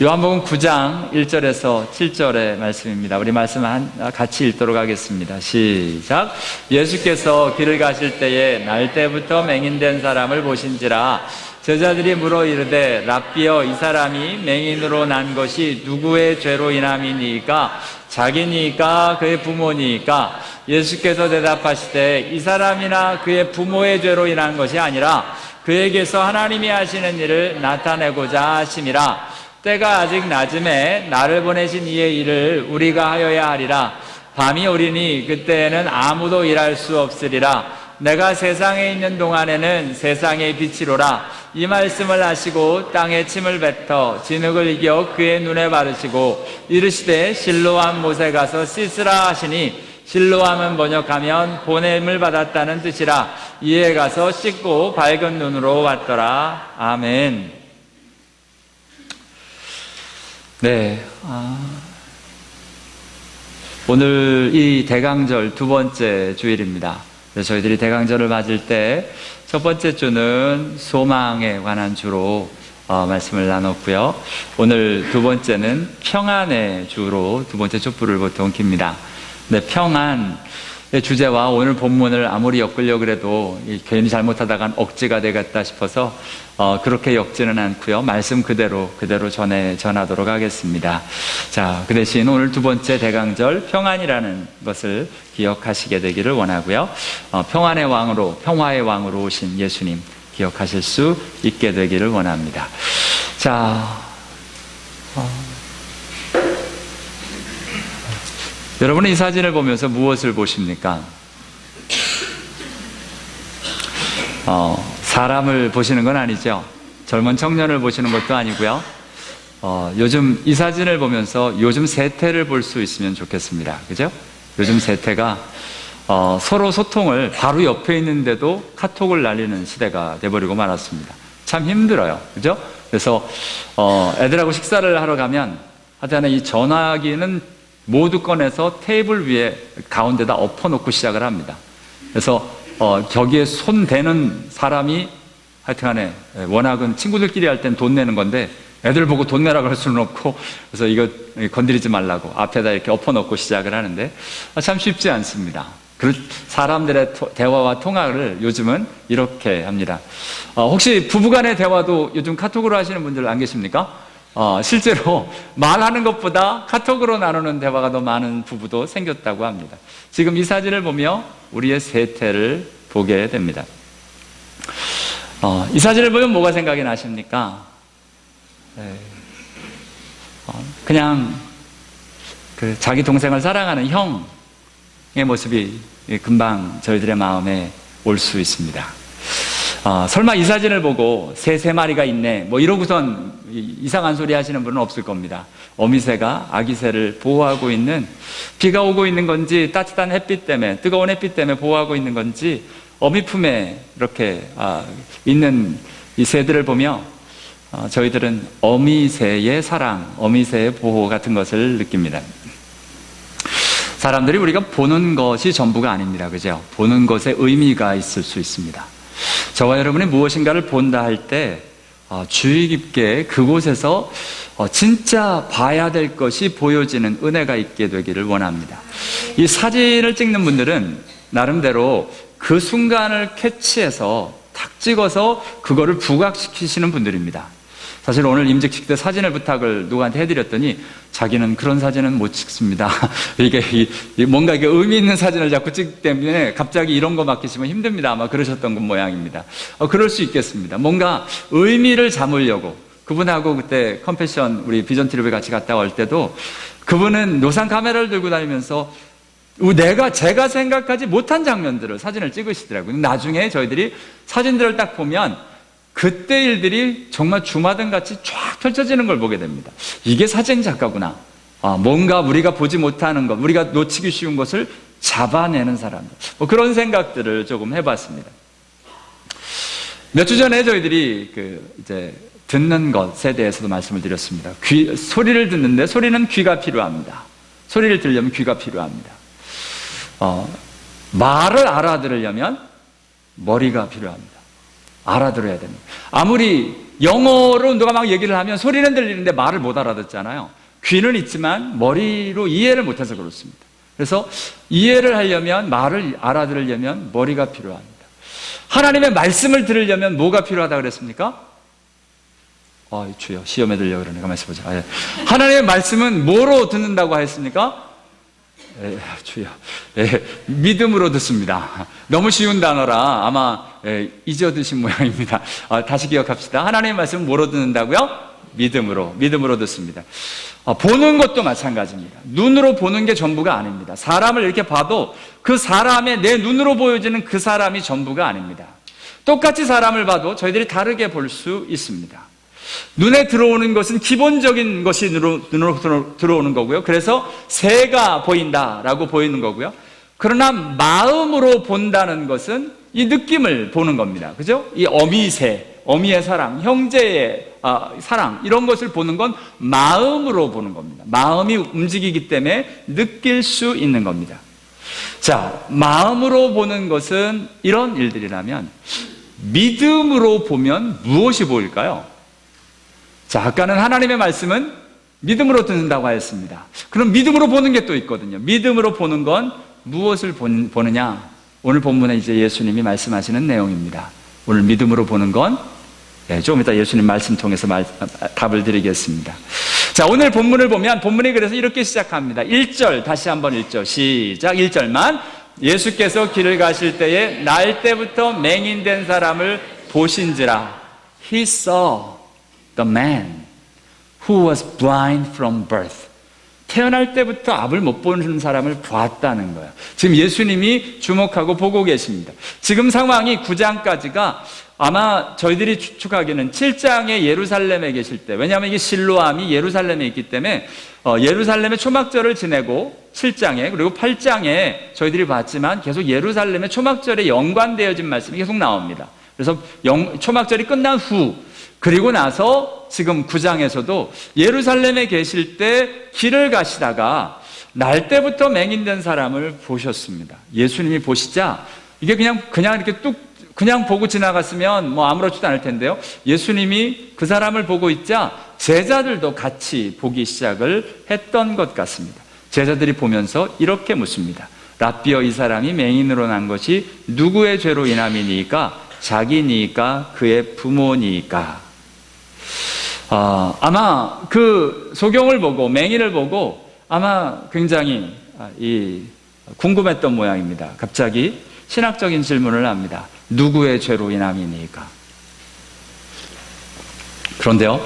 요한복음 9장 1절에서 7절의 말씀입니다. 우리 말씀 같이 읽도록 하겠습니다. 시작. 예수께서 길을 가실 때에 날 때부터 맹인된 사람을 보신지라. 제자들이 물어 이르되 랍비여, 이 사람이 맹인으로 난 것이 누구의 죄로 인함이니까? 자기니까 그의 부모니까? 예수께서 대답하시되 이 사람이나 그의 부모의 죄로 인한 것이 아니라 그에게서 하나님이 하시는 일을 나타내고자 하심이라. 때가 아직 낮음에 나를 보내신 이의 일을 우리가 하여야 하리라. 밤이 오리니 그때에는 아무도 일할 수 없으리라. 내가 세상에 있는 동안에는 세상의 빛이로라. 이 말씀을 하시고 땅에 침을 뱉어 진흙을 이겨 그의 눈에 바르시고 이르시되 실로암 못에 가서 씻으라 하시니, 실로암은 번역하면 보냄을 받았다는 뜻이라. 이에 가서 씻고 밝은 눈으로 왔더라. 아멘. 네, 오늘 이 대강절 두 번째 주일입니다. 저희들이 대강절을 맞을 때 첫 번째 주는 소망에 관한 주로 말씀을 나눴고요. 오늘 두 번째는 평안의 주로 두 번째 촛불을 보통 킵니다. 네, 평안의 주제와 오늘 본문을 아무리 엮으려고 해도 괜히 잘못하다간 억지가 되겠다 싶어서 그렇게 엮지는 않고요. 말씀 그대로 전하도록 하겠습니다. 자, 그 대신 오늘 두 번째 대강절 평안이라는 것을 기억하시게 되기를 원하고요. 평안의 왕으로, 평화의 왕으로 오신 예수님 기억하실 수 있게 되기를 원합니다. 자, 여러분은 이 사진을 보면서 무엇을 보십니까? 사람을 보시는 건 아니죠. 젊은 청년을 보시는 것도 아니고요. 요즘 이 사진을 보면서 요즘 세태를 볼 수 있으면 좋겠습니다. 그죠? 요즘 세태가 서로 소통을 바로 옆에 있는데도 카톡을 날리는 시대가 돼버리고 말았습니다. 참 힘들어요. 그죠? 그래서 애들하고 식사를 하러 가면 하여튼 이 전화기는 모두 꺼내서 테이블 위에 가운데다 엎어놓고 시작을 합니다. 그래서 거기에 손 대는 사람이 하여튼간에 워낙은 친구들끼리 할 땐 돈 내는 건데 애들 보고 돈 내라고 할 수는 없고, 그래서 이거 건드리지 말라고 앞에다 이렇게 엎어놓고 시작을 하는데 참 쉽지 않습니다. 사람들의 대화와 통화를 요즘은 이렇게 합니다. 혹시 부부간의 대화도 요즘 카톡으로 하시는 분들 안 계십니까? 실제로 말하는 것보다 카톡으로 나누는 대화가 더 많은 부부도 생겼다고 합니다. 지금 이 사진을 보며 우리의 세태를 보게 됩니다. 이 사진을 보면 뭐가 생각이 나십니까? 그냥 자기 동생을 사랑하는 형의 모습이 금방 저희들의 마음에 올 수 있습니다. 설마 이 사진을 보고 새 3마리가 있네 뭐 이러고선 이상한 소리 하시는 분은 없을 겁니다. 어미새가 아기새를 보호하고 있는, 비가 오고 있는 건지 따뜻한 햇빛 때문에, 뜨거운 햇빛 때문에 보호하고 있는 건지 어미 품에 이렇게 있는 이 새들을 보며 저희들은 어미새의 사랑, 어미새의 보호 같은 것을 느낍니다. 사람들이 우리가 보는 것이 전부가 아닙니다. 그죠? 보는 것에 의미가 있을 수 있습니다. 저와 여러분이 무엇인가를 본다 할 때 주의 깊게 그곳에서 진짜 봐야 될 것이 보여지는 은혜가 있게 되기를 원합니다. 이 사진을 찍는 분들은 나름대로 그 순간을 캐치해서 탁 찍어서 그거를 부각시키시는 분들입니다. 사실 오늘 임직식 때 사진을 부탁을 누구한테 해드렸더니 자기는 그런 사진은 못 찍습니다. 이게 뭔가 이게 의미 있는 사진을 자꾸 찍기 때문에 갑자기 이런 거 맡기시면 힘듭니다. 아마 그러셨던 건 모양입니다. 그럴 수 있겠습니다. 뭔가 의미를 담으려고. 그분하고 그때 컴패션 우리 비전 트립에 같이 갔다 올 때도 그분은 노상 카메라를 들고 다니면서 제가 생각하지 못한 장면들을 사진을 찍으시더라고요. 나중에 저희들이 사진들을 딱 보면 그때 일들이 정말 주마등 같이 쫙 펼쳐지는 걸 보게 됩니다. 이게 사진 작가구나. 뭔가 우리가 보지 못하는 것, 우리가 놓치기 쉬운 것을 잡아내는 사람들. 그런 생각들을 조금 해봤습니다. 몇 주 전에 저희들이 이제 듣는 것에 대해서도 말씀을 드렸습니다. 소리를 듣는데 소리는 귀가 필요합니다. 소리를 들으려면 귀가 필요합니다. 말을 알아들으려면 머리가 필요합니다. 알아들어야 됩니다. 아무리 영어로 누가 막 얘기를 하면 소리는 들리는데 말을 못 알아듣잖아요. 귀는 있지만 머리로 이해를 못해서 그렇습니다. 그래서 이해를 하려면, 말을 알아들으려면 머리가 필요합니다. 하나님의 말씀을 들으려면 뭐가 필요하다 그랬습니까? 주여, 시험에 들려고 그러네. 가만히 있어보자. 하나님의 말씀은 뭐로 듣는다고 하였습니까? 주여, 믿음으로 듣습니다. 너무 쉬운 단어라 아마 잊어드신 모양입니다. 다시 기억합시다. 하나님의 말씀은 뭐로 듣는다고요? 믿음으로 듣습니다. 보는 것도 마찬가지입니다. 눈으로 보는 게 전부가 아닙니다. 사람을 이렇게 봐도 그 사람의, 내 눈으로 보여지는 그 사람이 전부가 아닙니다. 똑같이 사람을 봐도 저희들이 다르게 볼 수 있습니다. 눈에 들어오는 것은 기본적인 것이 눈으로 들어오는 거고요. 그래서 새가 보인다라고 보이는 거고요. 그러나 마음으로 본다는 것은 이 느낌을 보는 겁니다. 그죠? 이 어미새, 어미의 사랑, 형제의 사랑, 이런 것을 보는 건 마음으로 보는 겁니다. 마음이 움직이기 때문에 느낄 수 있는 겁니다. 자, 마음으로 보는 것은 이런 일들이라면 믿음으로 보면 무엇이 보일까요? 자, 아까는 하나님의 말씀은 믿음으로 듣는다고 하였습니다. 그럼 믿음으로 보는 게 또 있거든요. 믿음으로 보는 건 무엇을 보느냐? 오늘 본문에 이제 예수님이 말씀하시는 내용입니다. 오늘 믿음으로 보는 건 조금 이따 예수님 말씀 통해서 답을 드리겠습니다. 자, 오늘 본문을 보면 본문이 그래서 이렇게 시작합니다. 1절, 다시 한번 1절 시작. 1절만. 예수께서 길을 가실 때에 날 때부터 맹인된 사람을 보신지라. He saw the man who was blind from birth. 태어날 때부터 앞을 못 보는 사람을 보았다는 거예요. 지금 예수님이 주목하고 보고 계십니다. 지금 상황이 9장까지가 아마 저희들이 추측하기는 7장에 예루살렘에 계실 때, 왜냐하면 이게 실로암이 예루살렘에 있기 때문에 예루살렘의 초막절을 지내고 7장에 그리고 8장에 저희들이 봤지만 계속 예루살렘의 초막절에 연관되어진 말씀이 계속 나옵니다. 그래서 초막절이 끝난 후 그리고 나서 지금 9장에서도 예루살렘에 계실 때 길을 가시다가 날 때부터 맹인된 사람을 보셨습니다. 예수님이 보시자 이게 그냥 이렇게 그냥 보고 지나갔으면 뭐 아무렇지도 않을 텐데요. 예수님이 그 사람을 보고 있자 제자들도 같이 보기 시작을 했던 것 같습니다. 제자들이 보면서 이렇게 묻습니다. 라삐어, 이 사람이 맹인으로 난 것이 누구의 죄로 인함이니까? 자기니까? 그의 부모니까? 아마 그 소경을 보고 맹인을 보고 아마 굉장히 궁금했던 모양입니다. 갑자기 신학적인 질문을 합니다. 누구의 죄로 인함이니까? 그런데요,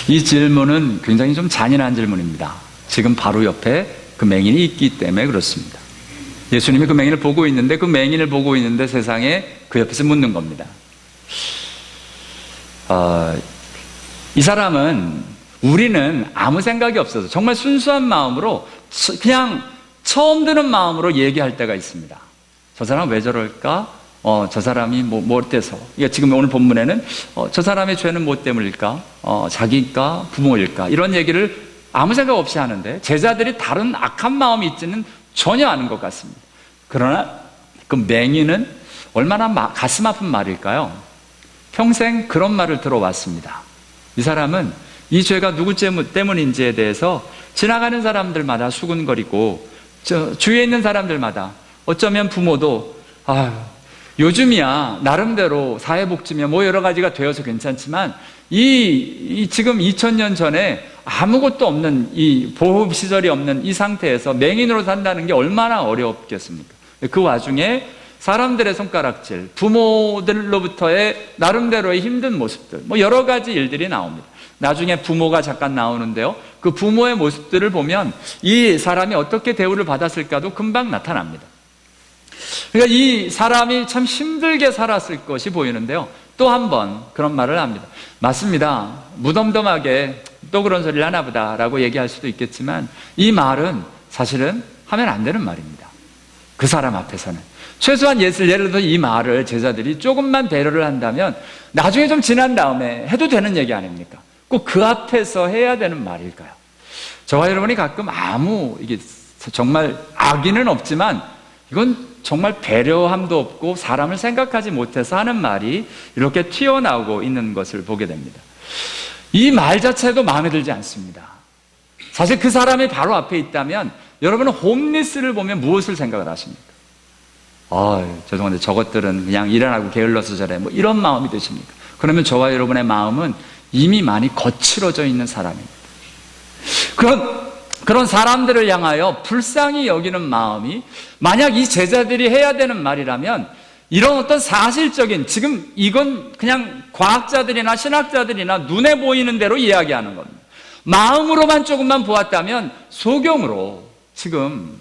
이 질문은 굉장히 좀 잔인한 질문입니다. 지금 바로 옆에 그 맹인이 있기 때문에 그렇습니다. 예수님이 그 맹인을 보고 있는데 그 맹인을 보고 있는데 세상에 그 옆에서 묻는 겁니다. 이 사람은, 우리는 아무 생각이 없어서 정말 순수한 마음으로 그냥 처음 드는 마음으로 얘기할 때가 있습니다. 저 사람 왜 저럴까? 저 사람이 뭐 어때서? 그러니까 지금 오늘 본문에는 저 사람의 죄는 뭐 때문일까? 자기일까? 부모일까? 이런 얘기를 아무 생각 없이 하는데 제자들이 다른 악한 마음이 있지는 전혀 않은 것 같습니다. 그러나 그 맹인은 얼마나 가슴 아픈 말일까요? 평생 그런 말을 들어왔습니다. 이 사람은 이 죄가 누구 때문인지에 대해서 지나가는 사람들마다 수군거리고 주위에 있는 사람들마다, 어쩌면 부모도 요즘이야 나름대로 사회복지며 뭐 여러 가지가 되어서 괜찮지만 지금 2000년 전에 아무것도 없는, 이 보호시설이 없는 이 상태에서 맹인으로 산다는 게 얼마나 어렵겠습니까? 그 와중에 사람들의 손가락질, 부모들로부터의 나름대로의 힘든 모습들, 뭐 여러 가지 일들이 나옵니다. 나중에 부모가 잠깐 나오는데요, 그 부모의 모습들을 보면 이 사람이 어떻게 대우를 받았을까도 금방 나타납니다. 그러니까 이 사람이 참 힘들게 살았을 것이 보이는데요, 또 한 번 그런 말을 합니다. 맞습니다. 무덤덤하게 또 그런 소리를 하나 보다 라고 얘기할 수도 있겠지만 이 말은 사실은 하면 안 되는 말입니다. 그 사람 앞에서는. 최소한 예를 들어서 이 말을 제자들이 조금만 배려를 한다면 나중에 좀 지난 다음에 해도 되는 얘기 아닙니까? 꼭 그 앞에서 해야 되는 말일까요? 저와 여러분이 가끔 이게 정말 악의는 없지만 이건 정말 배려함도 없고 사람을 생각하지 못해서 하는 말이 이렇게 튀어나오고 있는 것을 보게 됩니다. 이 말 자체도 마음에 들지 않습니다. 사실 그 사람이 바로 앞에 있다면 여러분은 홈리스를 보면 무엇을 생각을 하십니까? 죄송한데 저것들은 그냥 일 안 하고 게을러서 저래, 뭐 이런 마음이 드십니까? 그러면 저와 여러분의 마음은 이미 많이 거칠어져 있는 사람입니다. 그런 사람들을 향하여 불쌍히 여기는 마음이, 만약 이 제자들이 해야 되는 말이라면 이런 어떤 사실적인, 지금 이건 그냥 과학자들이나 신학자들이나 눈에 보이는 대로 이야기하는 겁니다. 마음으로만 조금만 보았다면 소경으로 지금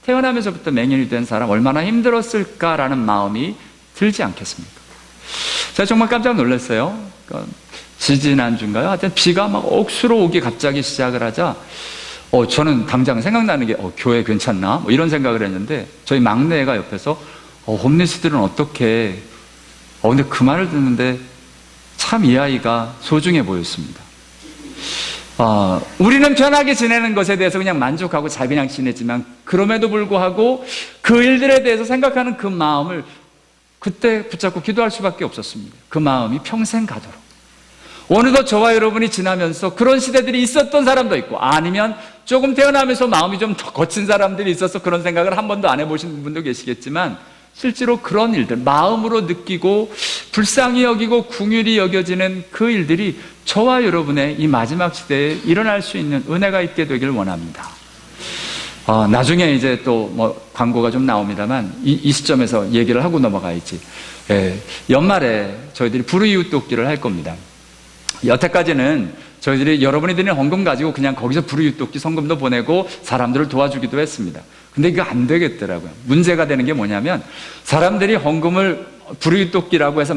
태어나면서부터 맹인이 된 사람 얼마나 힘들었을까라는 마음이 들지 않겠습니까? 제가 정말 깜짝 놀랐어요. 지지난주인가요? 하여튼 비가 막 억수로 오기 갑자기 시작을 하자 저는 당장 생각나는 게 교회 괜찮나? 뭐 이런 생각을 했는데 저희 막내가 옆에서 홈리스들은 어떻게 근데 그 말을 듣는데 참 이 아이가 소중해 보였습니다. 우리는 편하게 지내는 것에 대해서 그냥 만족하고 잘 그냥 지내지만 그럼에도 불구하고 그 일들에 대해서 생각하는 그 마음을 그때 붙잡고 기도할 수밖에 없었습니다. 그 마음이 평생 가도록. 어느덧 저와 여러분이 지나면서 그런 시대들이 있었던 사람도 있고, 아니면 조금 태어나면서 마음이 좀 더 거친 사람들이 있어서 그런 생각을 한 번도 안 해보신 분도 계시겠지만, 실제로 그런 일들, 마음으로 느끼고 불쌍히 여기고 궁휼히 여겨지는 그 일들이 저와 여러분의 이 마지막 시대에 일어날 수 있는 은혜가 있게 되길 원합니다. 나중에 이제 또 뭐 광고가 좀 나옵니다만 이 시점에서 얘기를 하고 넘어가야지. 연말에 저희들이 불우이웃 돕기를 할 겁니다. 여태까지는 저희들이 여러분이 드리는 헌금 가지고 그냥 거기서 불우이웃 돕기 성금도 보내고 사람들을 도와주기도 했습니다. 근데 이거 안 되겠더라고요. 문제가 되는 게 뭐냐면 사람들이 헌금을 불우이웃 돕기라고 해서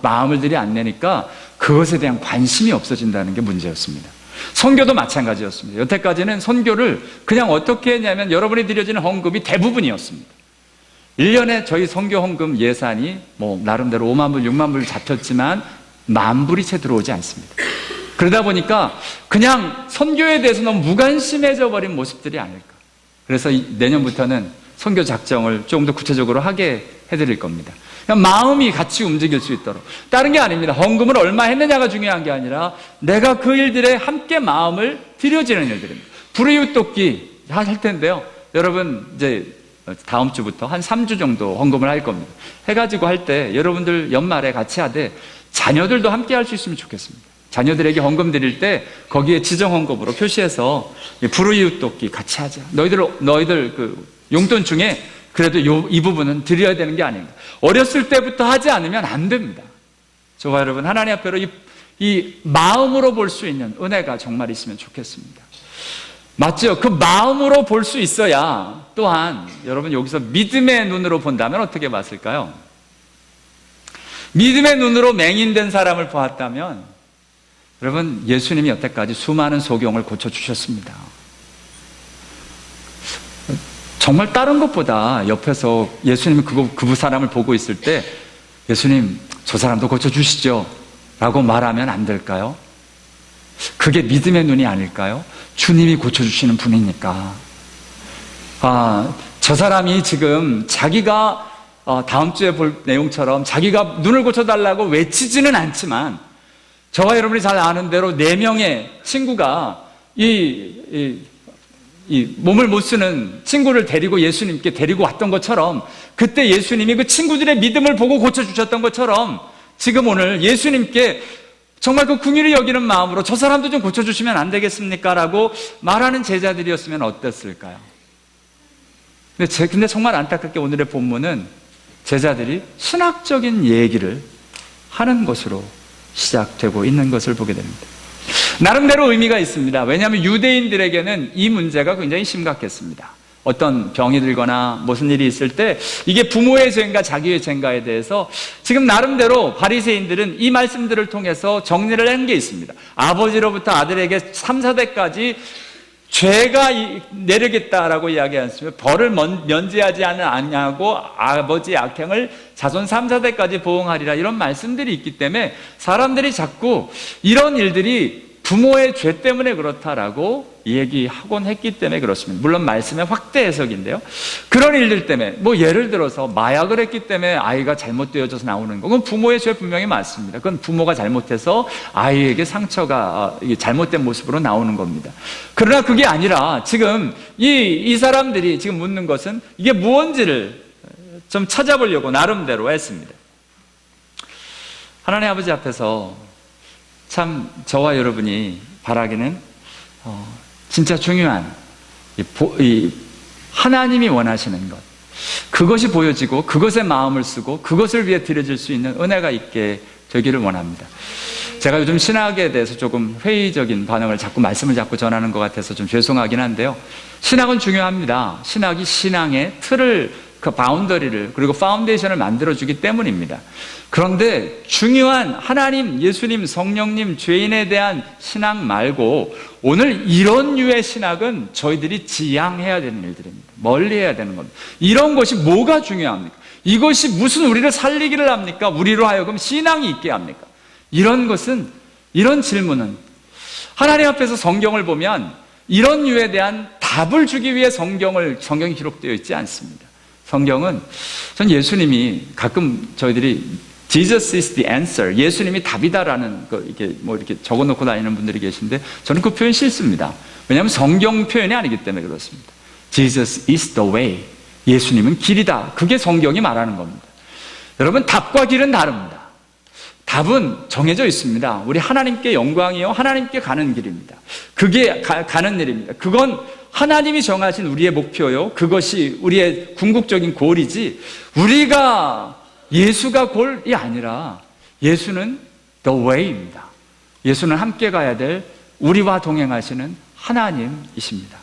마음을 들이 안 내니까 그것에 대한 관심이 없어진다는 게 문제였습니다. 선교도 마찬가지였습니다. 여태까지는 선교를 그냥 어떻게 했냐면 여러분이 드려지는 헌금이 대부분이었습니다. 1년에 저희 선교 헌금 예산이 뭐 나름대로 5만 불, 6만 불 잡혔지만 10,000불이 채 들어오지 않습니다. 그러다 보니까 그냥 선교에 대해서 너무 무관심해져 버린 모습들이 아닐까. 그래서 내년부터는 선교 작정을 조금 더 구체적으로 하게 해드릴 겁니다. 그냥 마음이 같이 움직일 수 있도록. 다른 게 아닙니다. 헌금을 얼마 했느냐가 중요한 게 아니라 내가 그 일들에 함께 마음을 들여지는 일들입니다. 불우이웃 돕기 할 텐데요. 여러분 이제 다음 주부터 한 3주 정도 헌금을 할 겁니다. 해가지고 할 때 여러분들 연말에 같이 하되 자녀들도 함께 할 수 있으면 좋겠습니다. 자녀들에게 헌금 드릴 때 거기에 지정 헌금으로 표시해서 불우이웃 돕기 같이 하자. 너희들 그 용돈 중에 그래도 이 부분은 드려야 되는 게 아닌가. 어렸을 때부터 하지 않으면 안 됩니다. 저와 여러분 하나님 앞에로 이 마음으로 볼 수 있는 은혜가 정말 있으면 좋겠습니다. 맞죠? 그 마음으로 볼 수 있어야 또한 여러분 여기서 믿음의 눈으로 본다면 어떻게 봤을까요? 믿음의 눈으로 맹인된 사람을 보았다면 여러분 예수님이 여태까지 수많은 소경을 고쳐주셨습니다. 정말 다른 것보다 옆에서 예수님이 그 사람을 보고 있을 때 예수님 저 사람도 고쳐주시죠 라고 말하면 안 될까요? 그게 믿음의 눈이 아닐까요? 주님이 고쳐주시는 분이니까. 저 사람이 지금 자기가 다음 주에 볼 내용처럼 자기가 눈을 고쳐달라고 외치지는 않지만 저와 여러분이 잘 아는 대로 4명의 친구가 이 몸을 못 쓰는 친구를 데리고 예수님께 데리고 왔던 것처럼 그때 예수님이 그 친구들의 믿음을 보고 고쳐주셨던 것처럼 지금 오늘 예수님께 정말 그 긍휼히 여기는 마음으로 저 사람도 좀 고쳐주시면 안 되겠습니까? 라고 말하는 제자들이었으면 어땠을까요? 근데 정말 안타깝게 오늘의 본문은 제자들이 신학적인 얘기를 하는 것으로 시작되고 있는 것을 보게 됩니다. 나름대로 의미가 있습니다. 왜냐하면 유대인들에게는 이 문제가 굉장히 심각했습니다. 어떤 병이 들거나 무슨 일이 있을 때 이게 부모의 죄인가 자기의 죄인가에 대해서 지금 나름대로 바리새인들은 이 말씀들을 통해서 정리를 한 게 있습니다. 아버지로부터 아들에게 3, 4대까지 죄가 내리겠다라고 이야기했으면 벌을 면제하지 않냐고 아버지의 악행을 자손 3, 4대까지 보응하리라 이런 말씀들이 있기 때문에 사람들이 자꾸 이런 일들이 부모의 죄 때문에 그렇다라고 얘기하곤 했기 때문에 그렇습니다. 물론 말씀의 확대 해석인데요. 그런 일들 때문에 뭐 예를 들어서 마약을 했기 때문에 아이가 잘못되어져서 나오는 거, 그건 부모의 죄 분명히 맞습니다. 그건 부모가 잘못해서 아이에게 상처가 잘못된 모습으로 나오는 겁니다. 그러나 그게 아니라 지금 이 사람들이 지금 묻는 것은 이게 무언지를 좀 찾아보려고 나름대로 했습니다. 하나님 아버지 앞에서 참 저와 여러분이 바라기는 진짜 중요한 이 하나님이 원하시는 것, 그것이 보여지고 그것에 마음을 쓰고 그것을 위해 드려질 수 있는 은혜가 있게 되기를 원합니다. 제가 요즘 신학에 대해서 조금 회의적인 반응을 자꾸 말씀을 자꾸 전하는 것 같아서 좀 죄송하긴 한데요. 신학은 중요합니다. 신학이 신앙의 틀을, 그 바운더리를, 그리고 파운데이션을 만들어주기 때문입니다. 그런데 중요한 하나님, 예수님, 성령님, 죄인에 대한 신앙 말고 오늘 이런 류의 신학은 저희들이 지양해야 되는 일들입니다. 멀리해야 되는 겁니다. 이런 것이 뭐가 중요합니까? 이것이 무슨 우리를 살리기를 합니까? 우리로 하여금 신앙이 있게 합니까? 이런 것은, 이런 질문은 하나님 앞에서 성경을 보면 이런 류에 대한 답을 주기 위해 성경이 기록되어 있지 않습니다. 성경은, 전 예수님이 가끔 저희들이 Jesus is the answer, 예수님이 답이다라는 거 이렇게 적어놓고 다니는 분들이 계신데 저는 그 표현 싫습니다. 왜냐하면 성경 표현이 아니기 때문에 그렇습니다. Jesus is the way, 예수님은 길이다. 그게 성경이 말하는 겁니다. 여러분, 답과 길은 다릅니다. 답은 정해져 있습니다. 우리 하나님께 영광이요, 하나님께 가는 길입니다. 그게 가는 일입니다. 그건 하나님이 정하신 우리의 목표요, 그것이 우리의 궁극적인 골이지, 우리가 예수가 골이 아니라 예수는 the way입니다. 예수는 함께 가야 될, 우리와 동행하시는 하나님이십니다.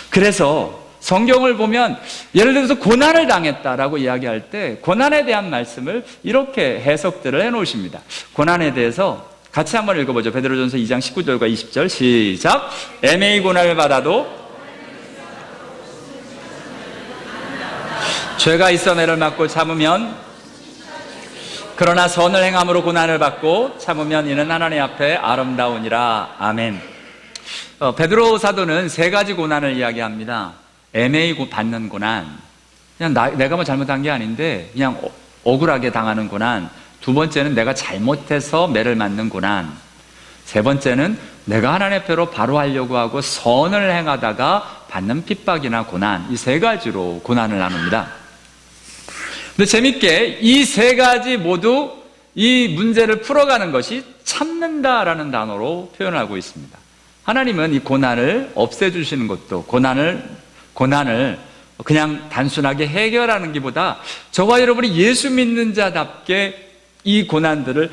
그래서 성경을 보면 예를 들어서 고난을 당했다라고 이야기할 때 고난에 대한 말씀을 이렇게 해석들을 해놓으십니다. 고난에 대해서 같이 한번 읽어보죠. 베드로전서 2장 19절과 20절 시작. 애매히 고난을 받아도 죄가 있어 매를 맞고 참으면, 그러나 선을 행함으로 고난을 받고 참으면 이는 하나님 앞에 아름다우니라. 아멘. 베드로 사도는 세 가지 고난을 이야기합니다. 애매히 받는 고난, 그냥 내가 뭐 잘못한 게 아닌데 그냥 억울하게 당하는 고난. 두 번째는 내가 잘못해서 매를 맞는 고난. 세 번째는 내가 하나님 앞에로 바로 하려고 하고 선을 행하다가 받는 핍박이나 고난. 이 세 가지로 고난을 나눕니다. 근데 재밌게 이 세 가지 모두 이 문제를 풀어가는 것이 참는다라는 단어로 표현하고 있습니다. 하나님은 이 고난을 없애주시는 것도, 고난을 그냥 단순하게 해결하는 것보다 저와 여러분이 예수 믿는 자답게 이 고난들을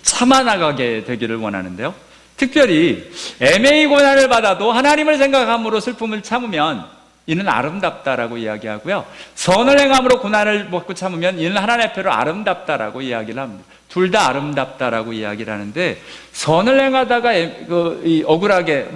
참아나가게 되기를 원하는데요. 특별히 애매히 고난을 받아도 하나님을 생각함으로 슬픔을 참으면 이는 아름답다라고 이야기하고요. 선을 행함으로 고난을 먹고 참으면 이는 하나님 앞에로 아름답다라고 이야기를 합니다. 둘 다 아름답다라고 이야기를 하는데, 선을 행하다가 억울하게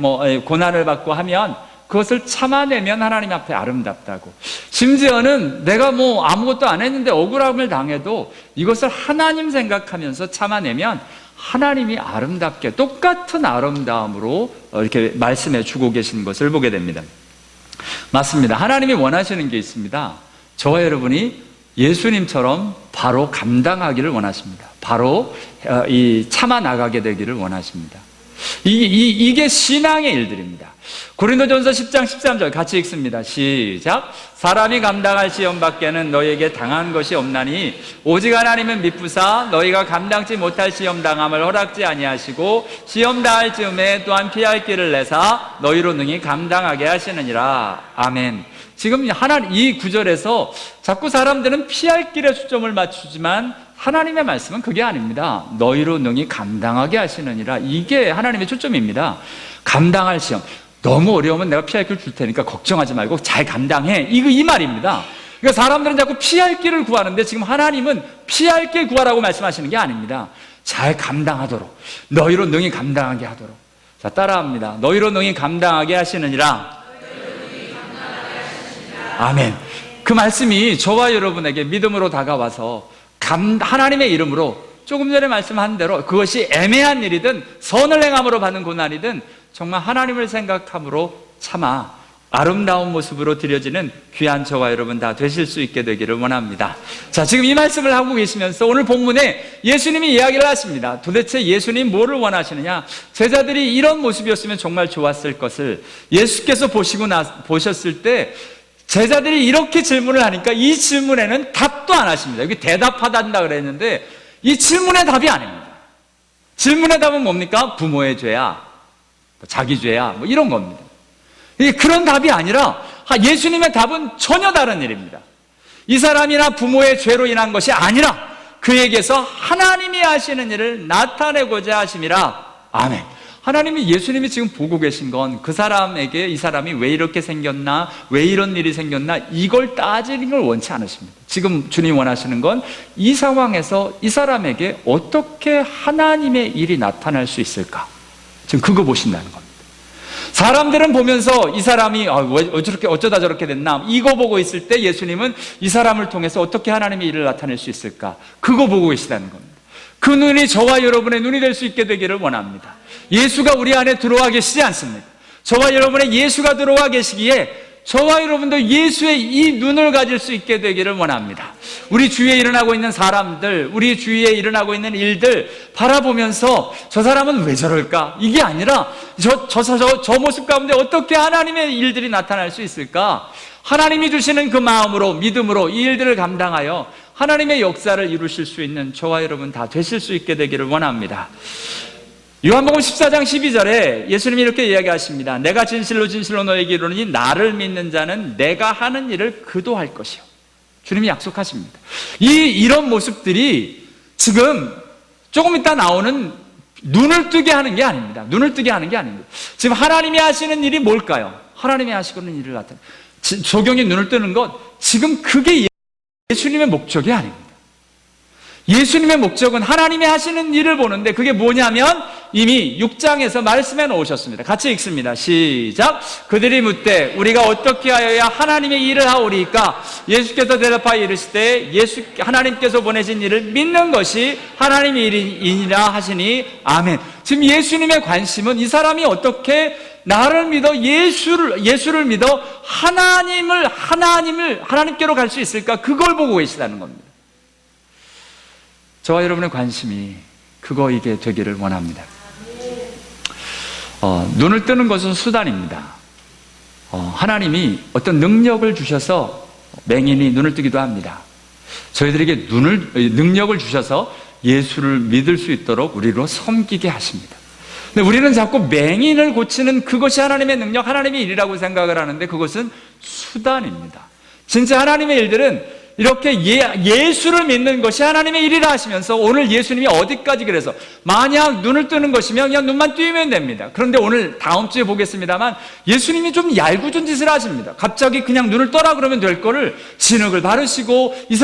고난을 받고 하면 그것을 참아내면 하나님 앞에 아름답다고. 심지어는 내가 아무것도 안 했는데 억울함을 당해도 이것을 하나님 생각하면서 참아내면 하나님이 아름답게, 똑같은 아름다움으로 이렇게 말씀해 주고 계신 것을 보게 됩니다. 맞습니다. 하나님이 원하시는 게 있습니다. 저와 여러분이 예수님처럼 바로 감당하기를 원하십니다. 바로 참아 나가게 되기를 원하십니다. 이게 신앙의 일들입니다. 고린도전서 10장 13절 같이 읽습니다. 시작. 사람이 감당할 시험 밖에는 너희에게 당한 것이 없나니 오직 하나님은 미쁘사 너희가 감당치 못할 시험 당함을 허락지 아니하시고 시험 당할 즈음에 또한 피할 길을 내사 너희로 능히 감당하게 하시느니라. 아멘. 지금 이 구절에서 자꾸 사람들은 피할 길에 초점을 맞추지만 하나님의 말씀은 그게 아닙니다. 너희로 능히 감당하게 하시느니라. 이게 하나님의 초점입니다. 감당할 시험. 너무 어려우면 내가 피할 길 줄 테니까 걱정하지 말고 잘 감당해. 이 말입니다. 그러니까 사람들은 자꾸 피할 길을 구하는데 지금 하나님은 피할 길 구하라고 말씀하시는 게 아닙니다. 잘 감당하도록, 너희로 능히 감당하게 하도록. 자, 따라합니다. 너희로 능히 감당하게 하시느니라. 아멘. 그 말씀이 저와 여러분에게 믿음으로 다가와서 하나님의 이름으로 조금 전에 말씀한 대로 그것이 애매한 일이든 선을 행함으로 받는 고난이든 정말 하나님을 생각함으로 참아 아름다운 모습으로 드려지는 귀한 저와 여러분 다 되실 수 있게 되기를 원합니다. 자, 지금 이 말씀을 하고 계시면서 오늘 본문에 예수님이 이야기를 하십니다. 도대체 예수님 뭐를 원하시느냐? 제자들이 이런 모습이었으면 정말 좋았을 것을 예수께서 보셨을 때 제자들이 이렇게 질문을 하니까 이 질문에는 답도 안 하십니다. 여기 대답하단다 그랬는데 이 질문의 답이 아닙니다. 질문의 답은 뭡니까? 부모의 죄야, 자기 죄야, 뭐 이런 겁니다. 그런 답이 아니라 예수님의 답은 전혀 다른 일입니다. 이 사람이나 부모의 죄로 인한 것이 아니라 그에게서 하나님이 하시는 일을 나타내고자 하심이라. 아멘. 하나님이, 예수님이 지금 보고 계신 건 그 사람에게 이 사람이 왜 이렇게 생겼나, 왜 이런 일이 생겼나, 이걸 따지는 걸 원치 않으십니다. 지금 주님 원하시는 건 이 상황에서 이 사람에게 어떻게 하나님의 일이 나타날 수 있을까, 지금 그거 보신다는 겁니다. 사람들은 보면서 이 사람이 왜 저렇게, 어쩌다 저렇게 됐나, 이거 보고 있을 때 예수님은 이 사람을 통해서 어떻게 하나님의 일을 나타낼 수 있을까, 그거 보고 계시다는 겁니다. 그 눈이 저와 여러분의 눈이 될 수 있게 되기를 원합니다. 예수가 우리 안에 들어와 계시지 않습니까? 저와 여러분의 예수가 들어와 계시기에 저와 여러분도 예수의 이 눈을 가질 수 있게 되기를 원합니다. 우리 주위에 일어나고 있는 사람들, 우리 주위에 일어나고 있는 일들 바라보면서 저 사람은 왜 저럴까? 이게 아니라 저 모습 가운데 어떻게 하나님의 일들이 나타날 수 있을까? 하나님이 주시는 그 마음으로, 믿음으로 이 일들을 감당하여 하나님의 역사를 이루실 수 있는 저와 여러분 다 되실 수 있게 되기를 원합니다. 요한복음 14장 12절에 예수님이 이렇게 이야기하십니다. 내가 진실로 진실로 너에게 이르노니 나를 믿는 자는 내가 하는 일을 그도 할 것이요. 주님이 약속하십니다. 이런 모습들이 지금 조금 이따 나오는 눈을 뜨게 하는 게 아닙니다. 눈을 뜨게 하는 게 아닙니다. 지금 하나님이 하시는 일이 뭘까요? 하나님이 하시는 일을 나타내 조경이 눈을 뜨는 것, 지금 그게 예수님의 목적이 아닙니다. 예수님의 목적은 하나님이 하시는 일을 보는데 그게 뭐냐면 이미 6장에서 말씀해 놓으셨습니다. 같이 읽습니다. 시작. 그들이 묻되 우리가 어떻게 하여야 하나님의 일을 하오리까? 예수께서 대답하여 이르시되 하나님께서 보내신 일을 믿는 것이 하나님의 일이니라 하시니 아멘. 지금 예수님의 관심은 이 사람이 어떻게 나를 믿어 예수를 믿어 하나님께로 갈 수 있을까? 그걸 보고 계시다는 겁니다. 저와 여러분의 관심이 그거이게 되기를 원합니다. 눈을 뜨는 것은 수단입니다. 하나님이 어떤 능력을 주셔서 맹인이 눈을 뜨기도 합니다. 저희들에게 능력을 주셔서 예수를 믿을 수 있도록 우리로 섬기게 하십니다. 근데 우리는 자꾸 맹인을 고치는 그것이 하나님의 능력, 하나님의 일이라고 생각을 하는데 그것은 수단입니다. 진짜 하나님의 일들은 이렇게 예수를 믿는 것이 하나님의 일이라 하시면서 오늘 예수님이 어디까지 그래서 만약 눈을 뜨는 것이면 그냥 눈만 뜨면 됩니다. 그런데 오늘 다음 주에 보겠습니다만 예수님이 좀 얄궂은 짓을 하십니다. 갑자기 그냥 눈을 떠라 그러면 될 거를 진흙을 바르시고 이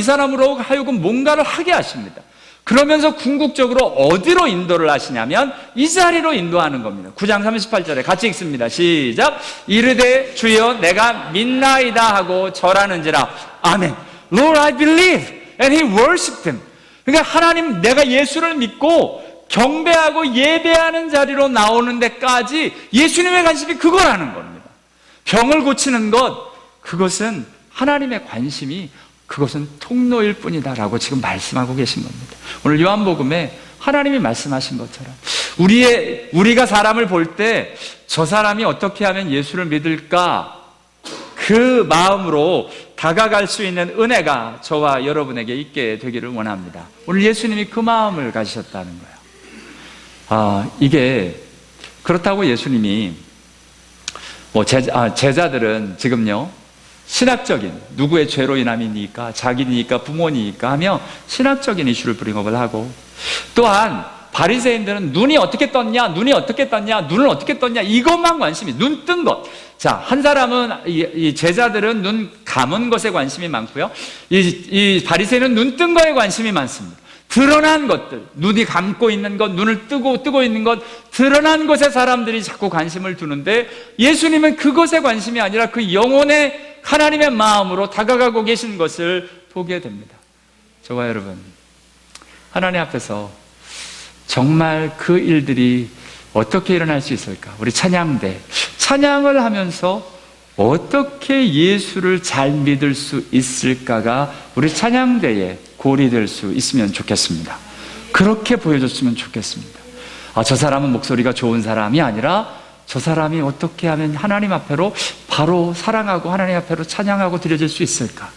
사람으로 하여금 뭔가를 하게 하십니다. 그러면서 궁극적으로 어디로 인도를 하시냐면 이 자리로 인도하는 겁니다. 9장 38절에 같이 읽습니다. 시작. 이르되 주여 내가 믿나이다 하고 절하는지라. 아멘. Lord, I believe. And he worshipped him. 그러니까 하나님, 내가 예수를 믿고 경배하고 예배하는 자리로 나오는 데까지 예수님의 관심이 그거라는 겁니다. 병을 고치는 것, 그것은 하나님의 관심이 그것은 통로일 뿐이다라고 지금 말씀하고 계신 겁니다. 오늘 요한복음에 하나님이 말씀하신 것처럼 우리가 사람을 볼 때 저 사람이 어떻게 하면 예수를 믿을까, 그 마음으로 다가갈 수 있는 은혜가 저와 여러분에게 있게 되기를 원합니다. 오늘 예수님이 그 마음을 가지셨다는 거예요. 이게 그렇다고 예수님이 제자들은 지금요 신학적인, 누구의 죄로 인함이니까, 자기니까, 부모니까 하며 신학적인 이슈를 브링업을 하고, 또한 바리새인들은 눈이 어떻게 떴냐, 눈을 어떻게 떴냐, 이것만 관심이, 눈 뜬 것. 자, 한 사람은 이 제자들은 눈 감은 것에 관심이 많고요, 이 바리새인은 눈 뜬 거에 관심이 많습니다. 드러난 것들, 눈이 감고 있는 것, 눈을 뜨고 있는 것, 드러난 것에 사람들이 자꾸 관심을 두는데 예수님은 그것에 관심이 아니라 그 영혼의 하나님의 마음으로 다가가고 계신 것을 보게 됩니다. 저와 여러분, 하나님 앞에서 정말 그 일들이 어떻게 일어날 수 있을까? 우리 찬양을 하면서 어떻게 예수를 잘 믿을 수 있을까가 우리 찬양대에 고리될 수 있으면 좋겠습니다. 그렇게 보여줬으면 좋겠습니다. 저 사람은 목소리가 좋은 사람이 아니라 저 사람이 어떻게 하면 하나님 앞에로 바로 사랑하고 하나님 앞에로 찬양하고 드려질 수 있을까?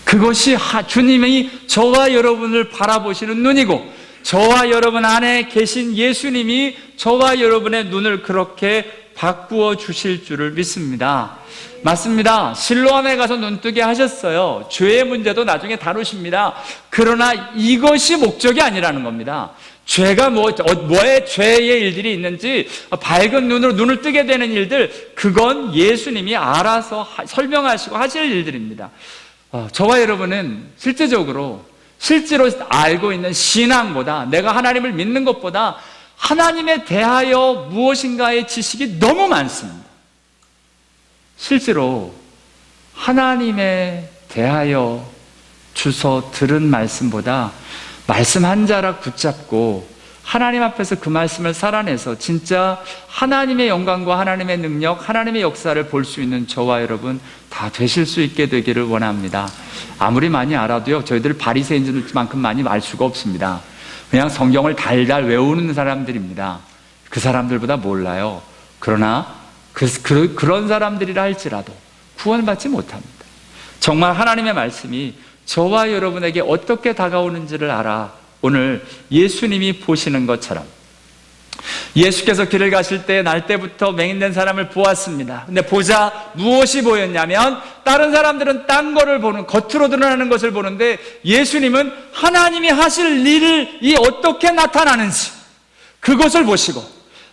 그것이 주님이 저와 여러분을 바라보시는 눈이고, 저와 여러분 안에 계신 예수님이 저와 여러분의 눈을 그렇게 바꾸어 주실 줄을 믿습니다. 맞습니다. 실로암에 가서 눈뜨게 하셨어요. 죄의 문제도 나중에 다루십니다. 그러나 이것이 목적이 아니라는 겁니다. 죄가 뭐에 죄의 일들이 있는지 밝은 눈으로 눈을 뜨게 되는 일들, 그건 예수님이 알아서 설명하시고 하실 일들입니다. 저와 여러분은 실제로 알고 있는 신앙보다, 내가 하나님을 믿는 것보다 하나님에 대하여 무엇인가의 지식이 너무 많습니다. 실제로 하나님에 대하여 주서 들은 말씀보다 말씀 한 자락 붙잡고 하나님 앞에서 그 말씀을 살아내서 진짜 하나님의 영광과 하나님의 능력, 하나님의 역사를 볼 수 있는 저와 여러분 다 되실 수 있게 되기를 원합니다. 아무리 많이 알아도요, 저희들 바리새인들만큼 많이 알 수가 없습니다. 그냥 성경을 달달 외우는 사람들입니다. 그 사람들보다 몰라요. 그러나 그런 사람들이라 할지라도 구원받지 못합니다. 정말 하나님의 말씀이 저와 여러분에게 어떻게 다가오는지를 알아 오늘 예수님이 보시는 것처럼, 예수께서 길을 가실 때 날 때부터 맹인된 사람을 보았습니다. 근데 보자 무엇이 보였냐면, 다른 사람들은 딴 거를 보는, 겉으로 드러나는 것을 보는데 예수님은 하나님이 하실 일이 어떻게 나타나는지 그것을 보시고,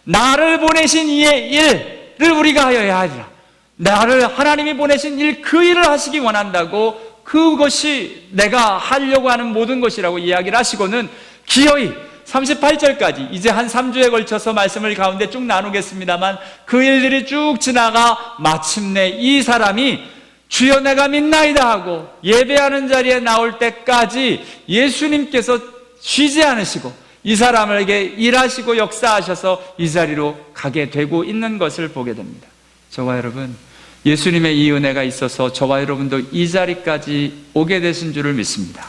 나를 보내신 이의 일을 우리가 하여야 하리라, 하나님이 보내신 일, 그 일을 하시기 원한다고, 그것이 내가 하려고 하는 모든 것이라고 이야기를 하시고는 기어이 38절까지 이제 한 3주에 걸쳐서 말씀을 가운데 쭉 나누겠습니다만, 그 일들이 쭉 지나가 마침내 이 사람이 주여 내가 믿나이다 하고 예배하는 자리에 나올 때까지 예수님께서 쉬지 않으시고 이 사람에게 일하시고 역사하셔서 이 자리로 가게 되고 있는 것을 보게 됩니다. 저와 여러분, 예수님의 이 은혜가 있어서 저와 여러분도 이 자리까지 오게 되신 줄을 믿습니다.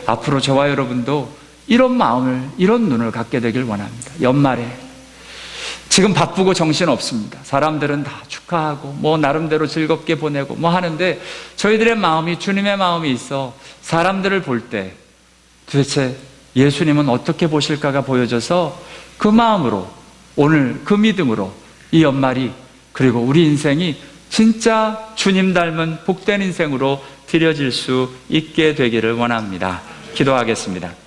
앞으로 저와 여러분도 이런 마음을, 이런 눈을 갖게 되길 원합니다. 연말에 지금 바쁘고 정신 없습니다. 사람들은 다 축하하고 나름대로 즐겁게 보내고 하는데, 저희들의 마음이 주님의 마음이 있어 사람들을 볼 때 도대체 예수님은 어떻게 보실까가 보여져서 그 마음으로, 오늘 그 믿음으로 이 연말이, 그리고 우리 인생이 진짜 주님 닮은 복된 인생으로 드려질 수 있게 되기를 원합니다. 기도하겠습니다.